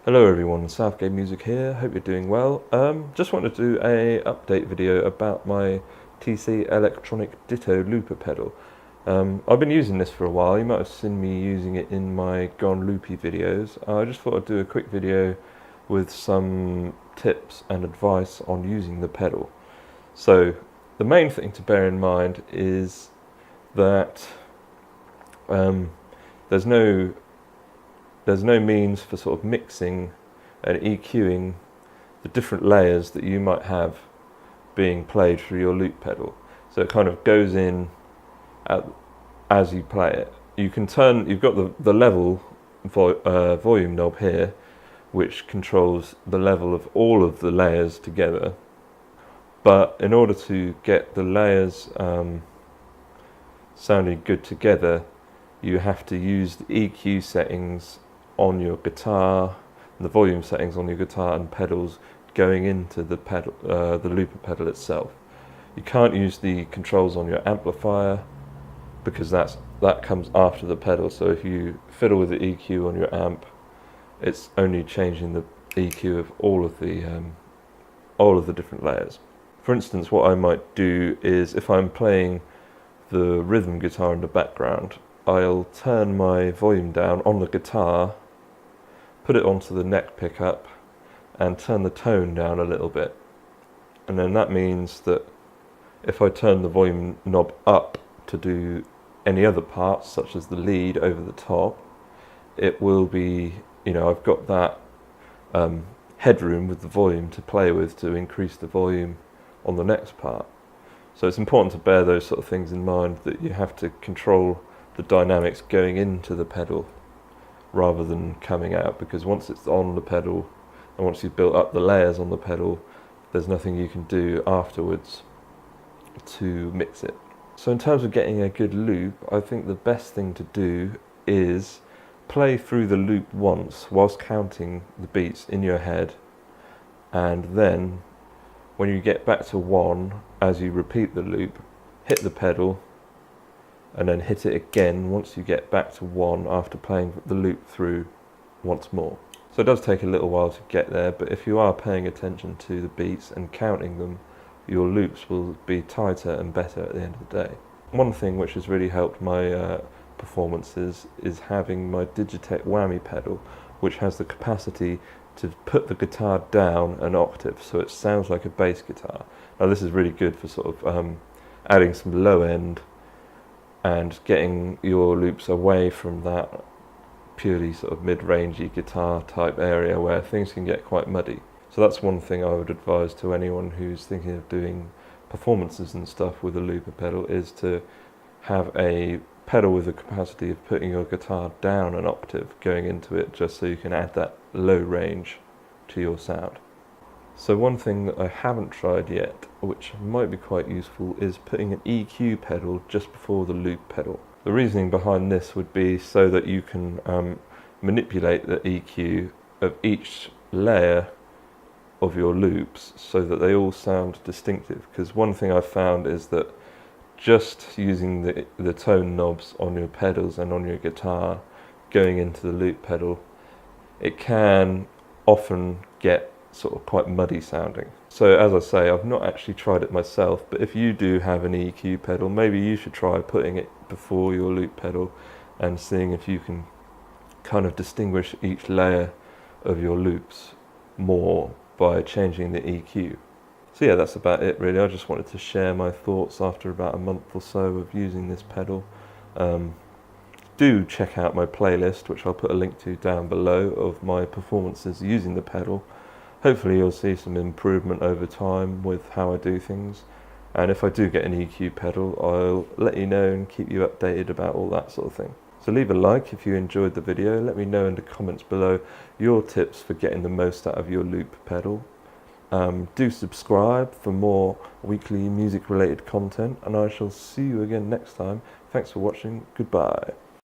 Hello everyone, Southgate Music here, hope you're doing well. Just wanted to do a update video about my TC Electronic Ditto looper pedal. I've been using this for a while, you might have seen me using it in my Gone Loopy videos. I just thought I'd do a quick video with some tips and advice on using the pedal. So the main thing to bear in mind is that there's no means for sort of mixing and EQing the different layers that you might have being played through your loop pedal. So it kind of goes in as you play it. You've got the level volume knob here, which controls the level of all of the layers together. But in order to get the layers sounding good together, you have to use the EQ settings on your guitar, and the volume settings on your guitar and pedals going into the pedal, the looper pedal itself. You can't use the controls on your amplifier because that comes after the pedal. So if you fiddle with the EQ on your amp, it's only changing the EQ of all of the different layers. For instance, what I might do is if I'm playing the rhythm guitar in the background, I'll turn my volume down on the guitar, put it onto the neck pickup and turn the tone down a little bit. And then that means that if I turn the volume knob up to do any other parts, such as the lead over the top, it will be, I've got that headroom with the volume to play with to increase the volume on the next part. So it's important to bear those sort of things in mind, that you have to control the dynamics going into the pedal rather than coming out, because once it's on the pedal and once you've built up the layers on the pedal, there's nothing you can do afterwards to mix it. So in terms of getting a good loop, I think the best thing to do is play through the loop once whilst counting the beats in your head, and then when you get back to 1, as you repeat the loop, hit the pedal and then hit it again once you get back to 1 after playing the loop through once more. So it does take a little while to get there, but if you are paying attention to the beats and counting them, your loops will be tighter and better at the end of the day. One thing which has really helped my performances is having my Digitech whammy pedal, which has the capacity to put the guitar down an octave so it sounds like a bass guitar. Now this is really good for sort of adding some low end and getting your loops away from that purely sort of mid-rangey guitar type area where things can get quite muddy. So that's one thing I would advise to anyone who's thinking of doing performances and stuff with a looper pedal, is to have a pedal with the capacity of putting your guitar down an octave going into it, just so you can add that low range to your sound. So one thing that I haven't tried yet, which might be quite useful, is putting an EQ pedal just before the loop pedal. The reasoning behind this would be so that you can manipulate the EQ of each layer of your loops so that they all sound distinctive. Because one thing I've found is that just using the tone knobs on your pedals and on your guitar going into the loop pedal, it can often get sort of quite muddy sounding. So as I say, I've not actually tried it myself, but if you do have an EQ pedal, maybe you should try putting it before your loop pedal and seeing if you can kind of distinguish each layer of your loops more by changing the EQ. So yeah, that's about it really. I just wanted to share my thoughts after about a month or so of using this pedal. Do check out my playlist, which I'll put a link to down below, of my performances using the pedal. Hopefully you'll see some improvement over time with how I do things. And if I do get an EQ pedal, I'll let you know and keep you updated about all that sort of thing. So leave a like if you enjoyed the video. Let me know in the comments below your tips for getting the most out of your loop pedal. Do subscribe for more weekly music related content, and I shall see you again next time. Thanks for watching. Goodbye.